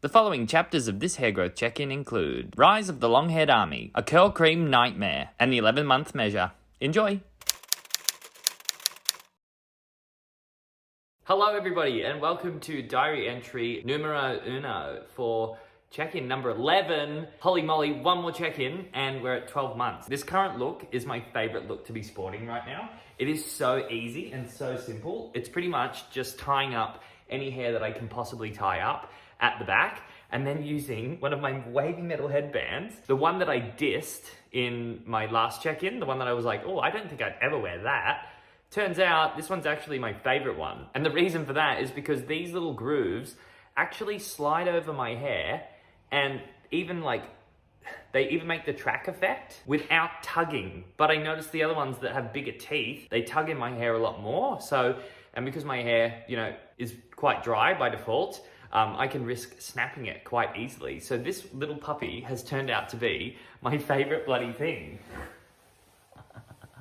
The following chapters of this hair growth check-in include Rise of the Long-Haired Army, a curl cream nightmare, and the 11-month measure. Enjoy! Hello everybody and welcome to diary entry numero uno for check-in number 11. Holy moly, one more check-in and we're at 12 months. This current look is my favorite look to be sporting right now. It is so easy and so simple. It's pretty much just tying up any hair that I can possibly tie up at the back and then using one of my wavy metal headbands, the one that I dissed in my last check-in, the one that I was like, oh, I don't think I'd ever wear that. Turns out this one's actually my favorite one. And the reason for that is because these little grooves actually slide over my hair and they even make the track effect without tugging. But I noticed the other ones that have bigger teeth, they tug in my hair a lot more. And because my hair, is quite dry by default, I can risk snapping it quite easily. So this little puppy has turned out to be my favorite bloody thing.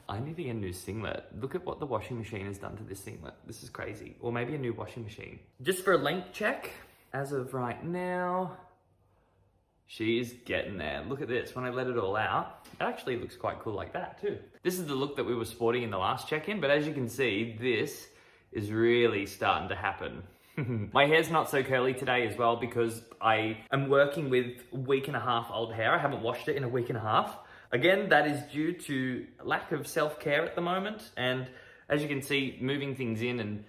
I need to get a new singlet. Look at what the washing machine has done to this singlet. This is crazy. Or maybe a new washing machine. Just for a length check, as of right now, she's getting there. Look at this. When I let it all out, it actually looks quite cool like that too. This is the look that we were sporting in the last check-in, but as you can see, this is really starting to happen. My hair's not so curly today as well because I am working with a week and a half old hair. I haven't washed it in a week and a half. Again, that is due to lack of self-care at the moment. And as you can see, moving things in and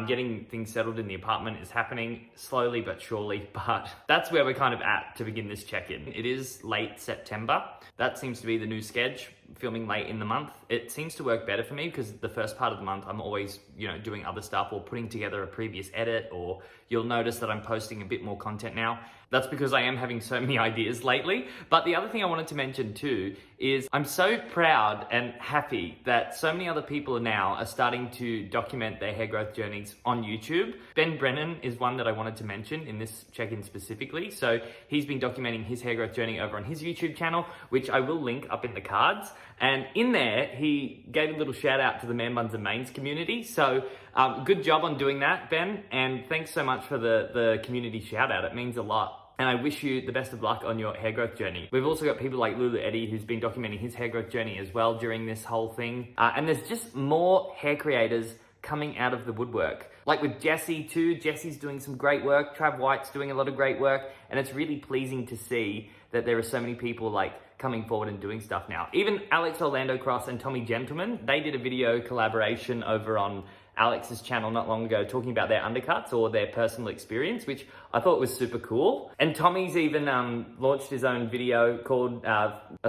getting things settled in the apartment is happening slowly but surely. But that's where we're kind of at to begin this check-in. It is late September. That seems to be the new sketch, filming late in the month. It seems to work better for me because the first part of the month I'm always, doing other stuff or putting together a previous edit, or you'll notice that I'm posting a bit more content now. That's because I am having so many ideas lately. But the other thing I wanted to mention too is I'm so proud and happy that so many other people now are starting to document their hair growth journeys on YouTube. Ben Brennan is one that I wanted to mention in this check-in specifically. So he's been documenting his hair growth journey over on his YouTube channel, which I will link up in the cards. And in there, he gave a little shout out to the Man Buns and Mains community. So good job on doing that, Ben. And thanks so much for the community shout out. It means a lot. And I wish you the best of luck on your hair growth journey. We've also got people like Lulu Eddie, who's been documenting his hair growth journey as well during this whole thing. And there's just more hair creators coming out of the woodwork. Like with Jessie too. Jessie's doing some great work. Trav White's doing a lot of great work. And it's really pleasing to see that there are so many people coming forward and doing stuff now. Even Alex Orlando Cross and Tommy Gentleman, they did a video collaboration over on Alex's channel not long ago talking about their undercuts or their personal experience, which I thought was super cool. And Tommy's even launched his own video called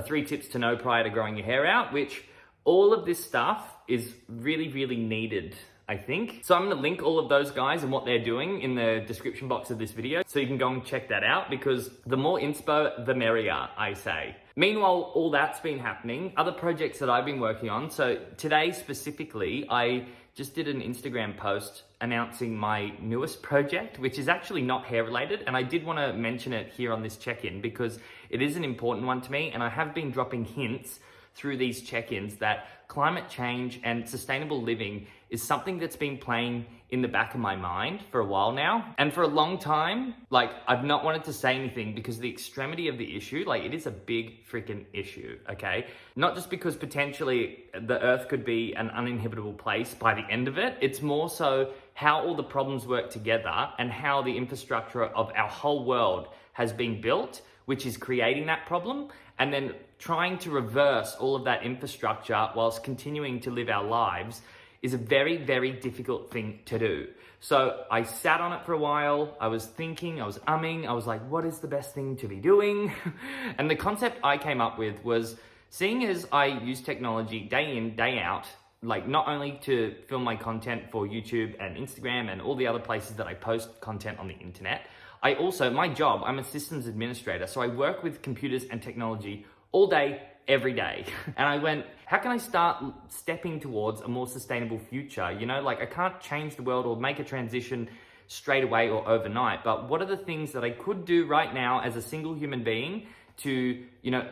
3 Tips to Know Prior to Growing Your Hair Out, which all of this stuff is really, really needed, I think. So I'm gonna link all of those guys and what they're doing in the description box of this video, so you can go and check that out, because the more inspo, the merrier, I say. Meanwhile, all that's been happening, other projects that I've been working on. So today specifically, I just did an Instagram post announcing my newest project, which is actually not hair related. And I did want to mention it here on this check-in because it is an important one to me. And I have been dropping hints through these check-ins that climate change and sustainable living is something that's been playing in the back of my mind for a while now. And for a long time, I've not wanted to say anything because the extremity of the issue, it is a big freaking issue, okay? Not just because potentially the earth could be an uninhabitable place by the end of it. It's more so how all the problems work together and how the infrastructure of our whole world has been built, which is creating that problem, and then trying to reverse all of that infrastructure whilst continuing to live our lives is a very, very difficult thing to do. So I sat on it for a while. I was thinking, I was umming. I was like, what is the best thing to be doing? And the concept I came up with was, seeing as I use technology day in, day out, not only to film my content for YouTube and Instagram and all the other places that I post content on the internet, my job, I'm a systems administrator. So I work with computers and technology all day, every day. And I went, how can I start stepping towards a more sustainable future? I can't change the world or make a transition straight away or overnight, but what are the things that I could do right now as a single human being to,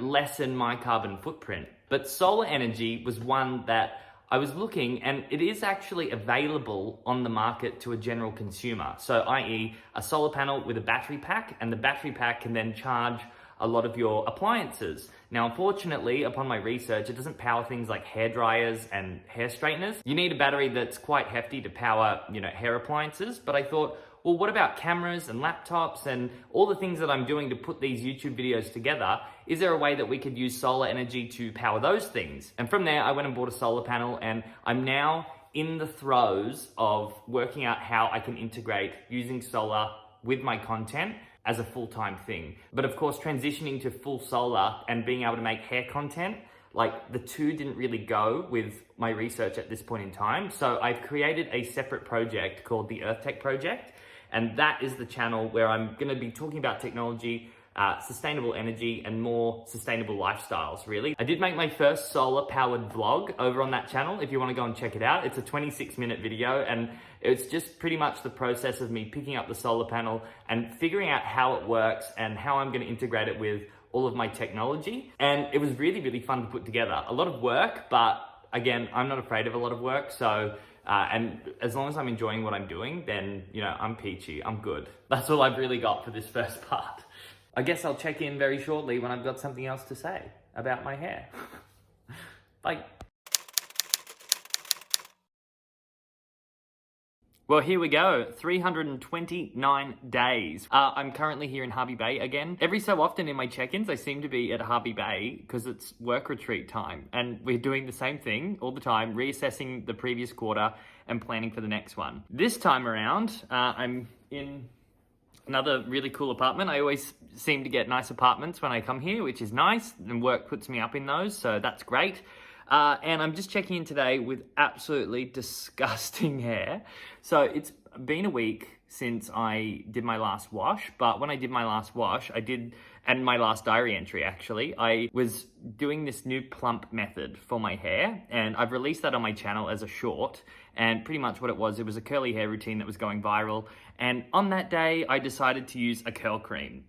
lessen my carbon footprint? But solar energy was one that I was looking and it is actually available on the market to a general consumer. So i.e. a solar panel with a battery pack, and the battery pack can then charge a lot of your appliances. Now, unfortunately, upon my research, it doesn't power things like hair dryers and hair straighteners. You need a battery that's quite hefty to power, hair appliances. But I thought, well, what about cameras and laptops and all the things that I'm doing to put these YouTube videos together? Is there a way that we could use solar energy to power those things? And from there, I went and bought a solar panel, and I'm now in the throes of working out how I can integrate using solar with my content as a full-time thing. But of course, transitioning to full solar and being able to make hair content, like the two didn't really go with my research at this point in time. So I've created a separate project called the Earth Tech Project. And that is the channel where I'm gonna be talking about technology, sustainable energy, and more sustainable lifestyles, really. I did make my first solar powered vlog over on that channel if you wanna go and check it out. It's a 26-minute video, and it's just pretty much the process of me picking up the solar panel and figuring out how it works and how I'm gonna integrate it with all of my technology. And it was really, really fun to put together. A lot of work, but again, I'm not afraid of a lot of work, so and as long as I'm enjoying what I'm doing, then, I'm peachy, I'm good. That's all I've really got for this first part. I guess I'll check in very shortly when I've got something else to say about my hair. Bye. Well, here we go, 329 days. I'm currently here in Harvey Bay again. Every so often in my check-ins, I seem to be at Harvey Bay because it's work retreat time, and we're doing the same thing all the time, reassessing the previous quarter and planning for the next one. This time around, I'm in another really cool apartment. I always seem to get nice apartments when I come here, which is nice, and work puts me up in those, so that's great. And I'm just checking in today with absolutely disgusting hair. So it's been a week since I did my last wash, but when I did my last wash, and my last diary entry actually, I was doing this new Plump method for my hair, and I've released that on my channel as a short. And pretty much what it was a curly hair routine that was going viral. And on that day, I decided to use a curl cream,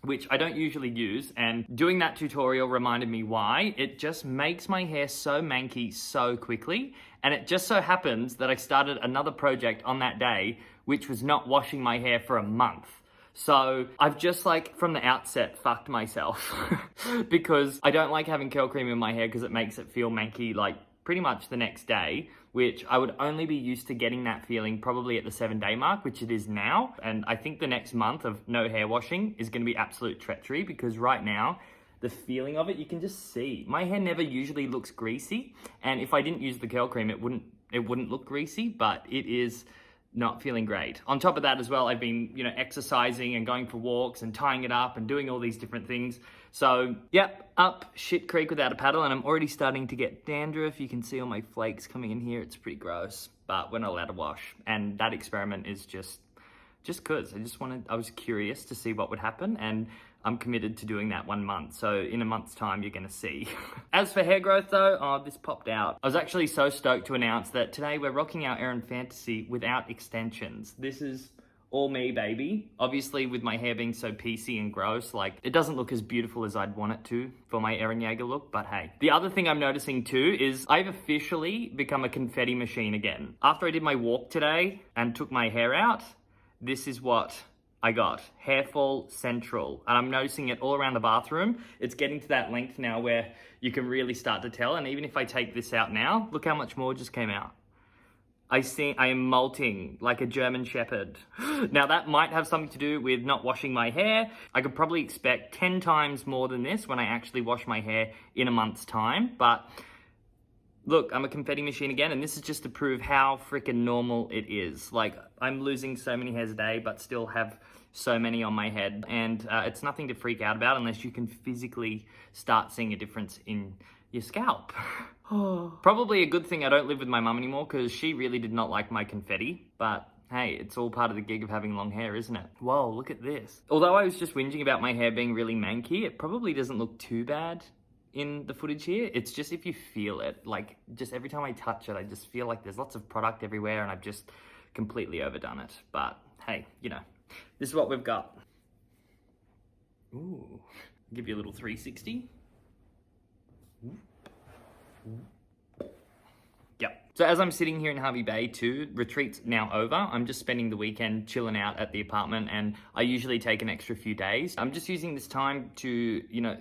which I don't usually use, and doing that tutorial reminded me why. It just makes my hair so manky so quickly, and it just so happens that I started another project on that day, which was not washing my hair for a month. So I've just from the outset fucked myself because I don't like having curl cream in my hair because it makes it feel manky pretty much the next day, which I would only be used to getting that feeling probably at the 7-day mark, which it is now. And I think the next month of no hair washing is gonna be absolute treachery, because right now, the feeling of it, you can just see. My hair never usually looks greasy, and if I didn't use the curl cream, it wouldn't look greasy, but it is not feeling great. On top of that as well, I've been, exercising and going for walks and tying it up and doing all these different things. So, yep, up shit creek without a paddle, and I'm already starting to get dandruff. You can see all my flakes coming in here. It's pretty gross, but we're not allowed to wash. And that experiment is just cause I was curious to see what would happen, and I'm committed to doing that 1 month. So in a month's time, you're gonna see. As for hair growth though, this popped out. I was actually so stoked to announce that today we're rocking our Erin Fantasy without extensions. This is all me, baby. Obviously with my hair being so piecey and gross, it doesn't look as beautiful as I'd want it to for my Erin Jaeger look, but hey. The other thing I'm noticing too is I've officially become a confetti machine again. After I did my walk today and took my hair out, this is what I got, hair fall central. And I'm noticing it all around the bathroom. It's getting to that length now where you can really start to tell. And even if I take this out now, look how much more just came out. I am molting like a German Shepherd. Now that might have something to do with not washing my hair. I could probably expect 10 times more than this when I actually wash my hair in a month's time. But look, I'm a confetti machine again, and this is just to prove how freaking normal it is. I'm losing so many hairs a day, but still have so many on my head. And it's nothing to freak out about unless you can physically start seeing a difference in your scalp. Probably a good thing I don't live with my mum anymore, because she really did not like my confetti. But hey, it's all part of the gig of having long hair, isn't it? Whoa, look at this. Although I was just whinging about my hair being really manky, it probably doesn't look too bad in the footage here. It's just if you feel it, just every time I touch it, I just feel like there's lots of product everywhere, and I've just completely overdone it. But hey, this is what we've got. Ooh, give you a little 360. Yep. So as I'm sitting here in Harvey Bay too, retreat's now over. I'm just spending the weekend chilling out at the apartment, and I usually take an extra few days. I'm just using this time to, you know,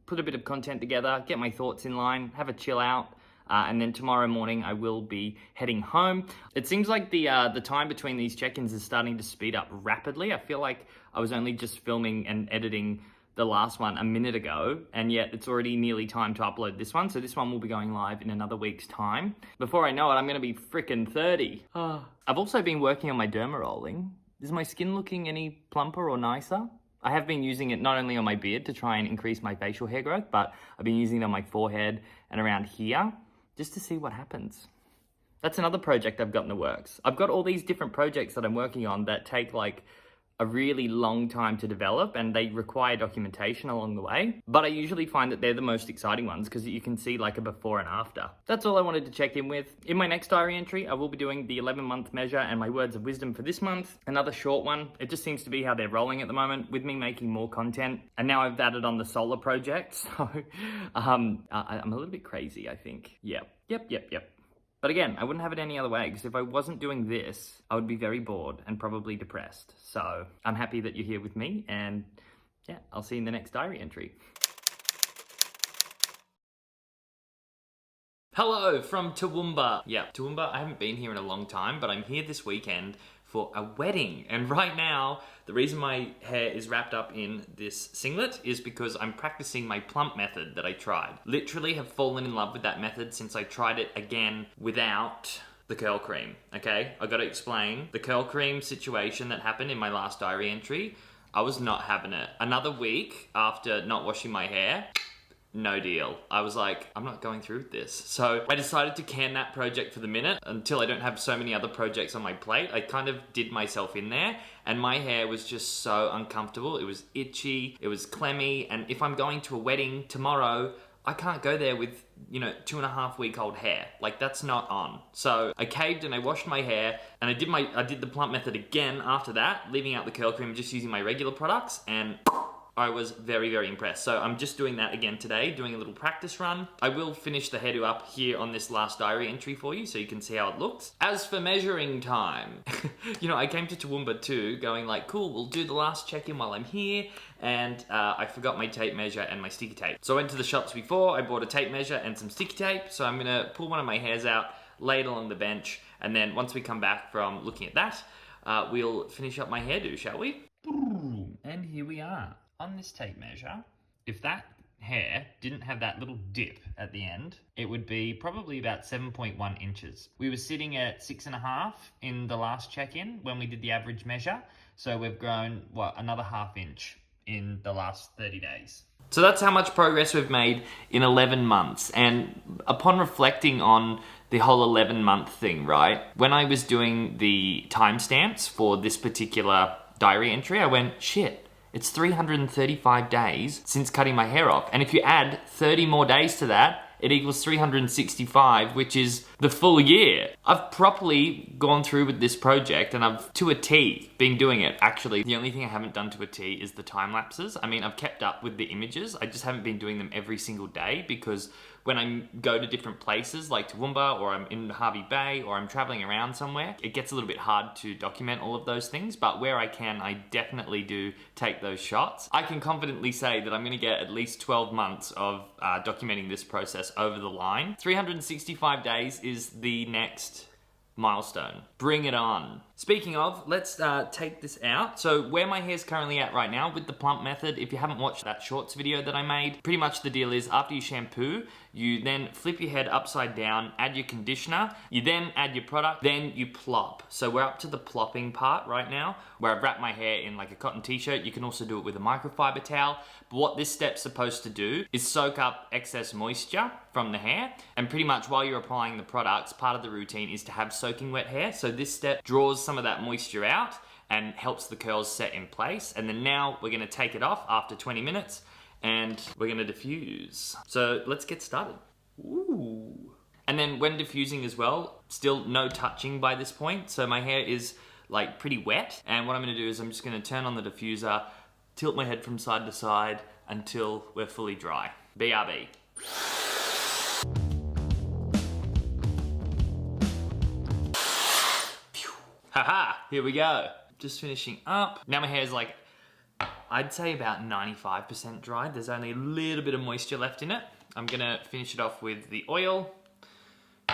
put a bit of content together, get my thoughts in line, have a chill out. And then tomorrow morning I will be heading home. It seems like the time between these check-ins is starting to speed up rapidly. I feel like I was only just filming and editing the last one a minute ago, and yet it's already nearly time to upload this one. So this one will be going live in another week's time. Before I know it, I'm gonna be freaking 30. I've also been working on my derma rolling. Is my skin looking any plumper or nicer? I have been using it not only on my beard to try and increase my facial hair growth, but I've been using it on my forehead and around here, just to see what happens. That's another project I've got in the works. I've got all these different projects that I'm working on that take like a really long time to develop, and they require documentation along the way. But I usually find that they're the most exciting ones because you can see like a before and after. That's all I wanted to check in with. In my next diary entry, I will be doing the 11-month measure and my words of wisdom for this month. Another short one. It just seems to be how they're rolling at the moment with me making more content. And now I've added on the solar project. So I'm a little bit crazy, I think. Yep. But again, I wouldn't have it any other way, because if I wasn't doing this, I would be very bored and probably depressed. So I'm happy that you're here with me, and yeah, I'll see you in the next diary entry. Hello from Toowoomba. Yeah, Toowoomba, I haven't been here in a long time, but I'm here this weekend for a wedding. And right now, the reason my hair is wrapped up in this singlet is because I'm practicing my Plump method that I tried. Literally have fallen in love with that method since I tried it again without the curl cream, okay? I gotta explain. The curl cream situation that happened in my last diary entry, I was not having it. Another week after not washing my hair, no deal. I was like, I'm not going through with this. So I decided to can that project for the minute until I don't have so many other projects on my plate. I kind of did myself in there, and my hair was just so uncomfortable. It was itchy, it was clemmy, and if I'm going to a wedding tomorrow, I can't go there with, 2.5-week-old hair. Like, that's not on. So I caved and I washed my hair, and I did the Plump method again after that, leaving out the curl cream, just using my regular products, and I was very, very impressed. So I'm just doing that again today, doing a little practice run. I will finish the hairdo up here on this last diary entry for you so you can see how it looks. As for measuring time, I came to Toowoomba too, going like, cool, we'll do the last check-in while I'm here. And I forgot my tape measure and my sticky tape. So I went to the shops before, I bought a tape measure and some sticky tape. So I'm gonna pull one of my hairs out, lay it along the bench, and then once we come back from looking at that, we'll finish up my hairdo, shall we? And here we are. On this tape measure, if that hair didn't have that little dip at the end, it would be probably about 7.1 inches. We were sitting at 6.5 in the last check-in when we did the average measure. So we've grown, another ½ inch in the last 30 days. So that's how much progress we've made in 11 months. And upon reflecting on the whole 11-month thing, right? When I was doing the timestamps for this particular diary entry, I went, shit. It's 335 days since cutting my hair off. And if you add 30 more days to that, it equals 365, which is the full year. I've properly gone through with this project, and I've, to a T, been doing it. Actually, the only thing I haven't done to a T is the time lapses. I mean, I've kept up with the images. I just haven't been doing them every single day, because when I go to different places like Toowoomba, or I'm in Harvey Bay, or I'm traveling around somewhere, it gets a little bit hard to document all of those things, but where I can, I definitely do take those shots. I can confidently say that I'm gonna get at least 12 months of documenting this process over the line. 365 days is the next milestone. Bring it on. Speaking of, let's take this out. So where my hair's currently at right now with the Plump method, if you haven't watched that shorts video that I made, pretty much the deal is after you shampoo, you then flip your head upside down, add your conditioner, you then add your product, then you plop. So we're up to the plopping part right now, where I've wrapped my hair in like a cotton t-shirt. You can also do it with a microfiber towel. But what this step's supposed to do is soak up excess moisture from the hair. And pretty much while you're applying the products, part of the routine is to have soaking wet hair. So this step draws some of that moisture out and helps the curls set in place. And then now we're gonna take it off after 20 minutes and we're gonna diffuse. So let's get started. Ooh. And then when diffusing as well, still no touching by this point. So my hair is like pretty wet. And what I'm gonna do is I'm just gonna turn on the diffuser, tilt my head from side to side until we're fully dry. BRB. Haha, here we go. Just finishing up. Now my hair's like, I'd say about 95% dried. There's only a little bit of moisture left in it. I'm gonna finish it off with the oil,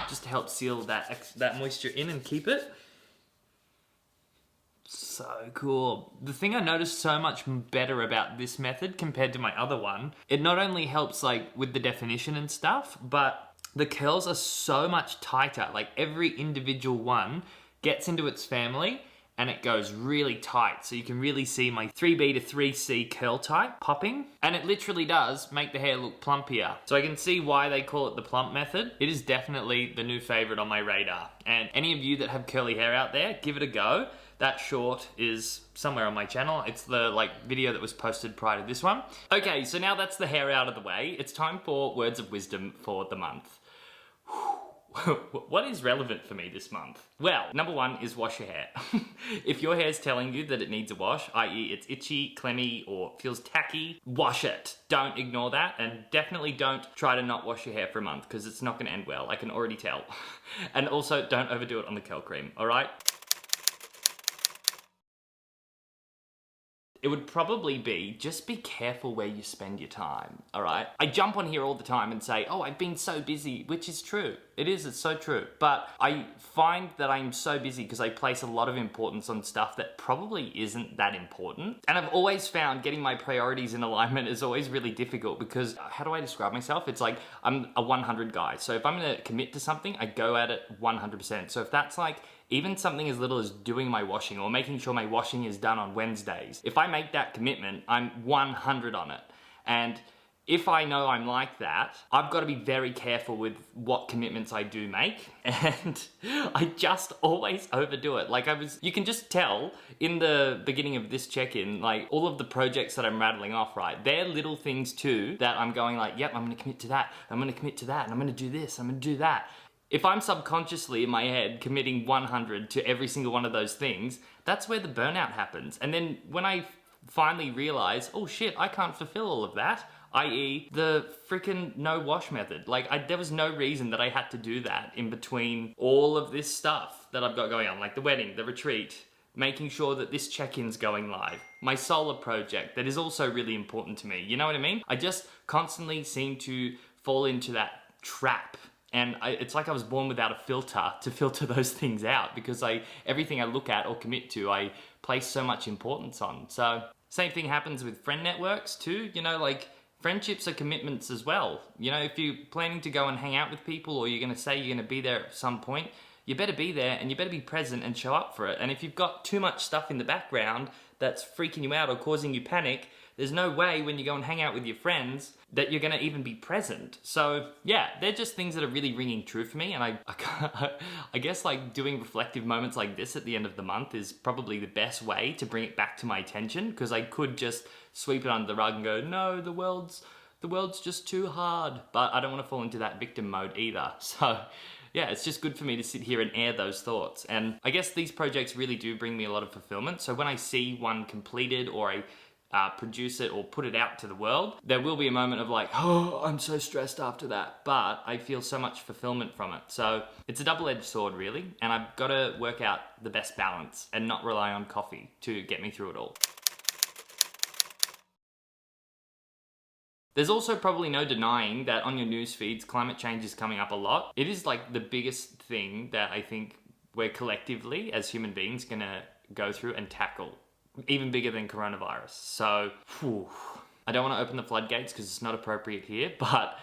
just to help seal that moisture in and keep it. So cool. The thing I noticed so much better about this method compared to my other one, it not only helps like with the definition and stuff, but the curls are so much tighter. Like every individual one gets into its family and it goes really tight. So you can really see my 3B to 3C curl type popping. And it literally does make the hair look plumpier. So I can see why they call it the plump method. It is definitely the new favorite on my radar. And any of you that have curly hair out there, give it a go. That short is somewhere on my channel. It's the video that was posted prior to this one. Okay, so now that's the hair out of the way. It's time for words of wisdom for the month. What is relevant for me this month? Well, number one is wash your hair. If your hair's telling you that it needs a wash, i.e. it's itchy, clemmy, or feels tacky, wash it. Don't ignore that, and definitely don't try to not wash your hair for a month, because it's not gonna end well, I can already tell. And also, don't overdo it on the curl cream, all right? It would probably be, just be careful where you spend your time, all right? I jump on here all the time and say, oh, I've been so busy, which is true. It's so true. But I find that I'm so busy because I place a lot of importance on stuff that probably isn't that important. And I've always found getting my priorities in alignment is always really difficult because, how do I describe myself? It's like, I'm a 100 guy. So if I'm gonna commit to something, I go at it 100%. So if that's like, even something as little as doing my washing or making sure my washing is done on Wednesdays, if I make that commitment, I'm 100 on it. And if I know I'm like that, I've got to be very careful with what commitments I do make, and I just always overdo it. Like you can just tell in the beginning of this check-in, like all of the projects that I'm rattling off, right? They're little things too that I'm going like, yep, I'm gonna commit to that, I'm gonna commit to that, and I'm gonna do this, I'm gonna do that. If I'm subconsciously in my head committing 100 to every single one of those things, that's where the burnout happens. And then when I finally realize, oh shit, I can't fulfill all of that, i.e. the freaking no wash method. Like there was no reason that I had to do that in between all of this stuff that I've got going on, like the wedding, the retreat, making sure that this check-in's going live, my solar project that is also really important to me. You know what I mean? I just constantly seem to fall into that trap. And it's like I was born without a filter to filter those things out, because everything I look at or commit to, I place so much importance on. So same thing happens with friend networks too. You know, like friendships are commitments as well. You know, if you're planning to go and hang out with people, or you're going to say you're going to be there at some point, you better be there and you better be present and show up for it. And if you've got too much stuff in the background that's freaking you out or causing you panic, there's no way when you go and hang out with your friends that you're gonna even be present. So yeah, they're just things that are really ringing true for me. And I guess like doing reflective moments like this at the end of the month is probably the best way to bring it back to my attention, because I could just sweep it under the rug and go, no, the world's just too hard. But I don't wanna fall into that victim mode either. So yeah, it's just good for me to sit here and air those thoughts. And I guess these projects really do bring me a lot of fulfillment. So when I see one completed, or I produce it or put it out to the world, there will be a moment of like, oh, I'm so stressed after that, but I feel so much fulfillment from it. So it's a double-edged sword really, and I've got to work out the best balance and not rely on coffee to get me through it all. There's also probably no denying that on your news feeds, climate change is coming up a lot. It is like the biggest thing that I think we're collectively as human beings gonna go through and tackle. Even bigger than coronavirus. So, I don't want to open the floodgates because it's not appropriate here, but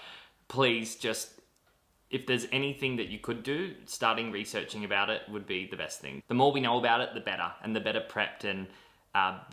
please just, if there's anything that you could do, starting researching about it would be the best thing. The more we know about it, the better, and the better prepped and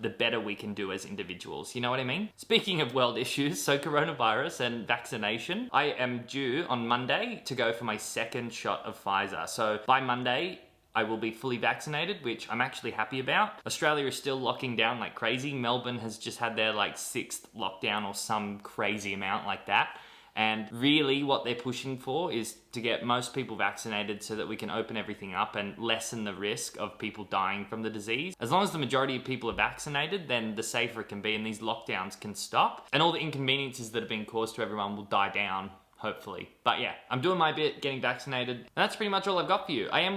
the better we can do as individuals. You know what I mean? Speaking of world issues, so coronavirus and vaccination, I am due on Monday to go for my second shot of Pfizer. So by Monday, I will be fully vaccinated, which I'm actually happy about. Australia is still locking down like crazy. Melbourne has just had their like 6th lockdown or some crazy amount like that. And really what they're pushing for is to get most people vaccinated so that we can open everything up and lessen the risk of people dying from the disease. As long as the majority of people are vaccinated, then the safer it can be and these lockdowns can stop. And all the inconveniences that have been caused to everyone will die down, hopefully. But yeah, I'm doing my bit, getting vaccinated. And that's pretty much all I've got for you. I am,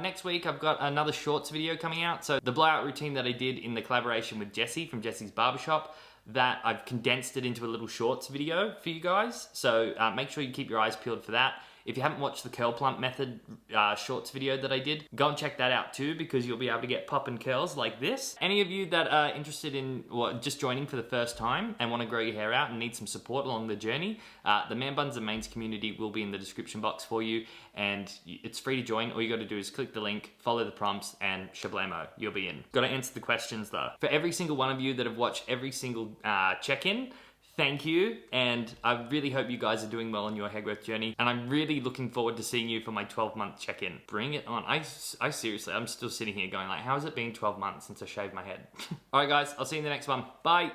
next week I've got another shorts video coming out. So the blowout routine that I did in the collaboration with Jesse from Jesse's Barbershop, that I've condensed it into a little shorts video for you guys. So make sure you keep your eyes peeled for that. If you haven't watched the curl plump method shorts video that I did, go and check that out too, because you'll be able to get poppin' curls like this. Any of you that are interested in just joining for the first time and want to grow your hair out and need some support along the journey, the Man Buns and Mains community will be in the description box for you, and it's free to join. All you got to do is click the link, follow the prompts, and shablamo, you'll be in. Got to answer the questions though. For every single one of you that have watched every single check-in, thank you, and I really hope you guys are doing well on your hair growth journey, and I'm really looking forward to seeing you for my 12-month check-in. Bring it on. I seriously, I'm still sitting here going like, how has it been 12 months since I shaved my head? Alright guys, I'll see you in the next one. Bye!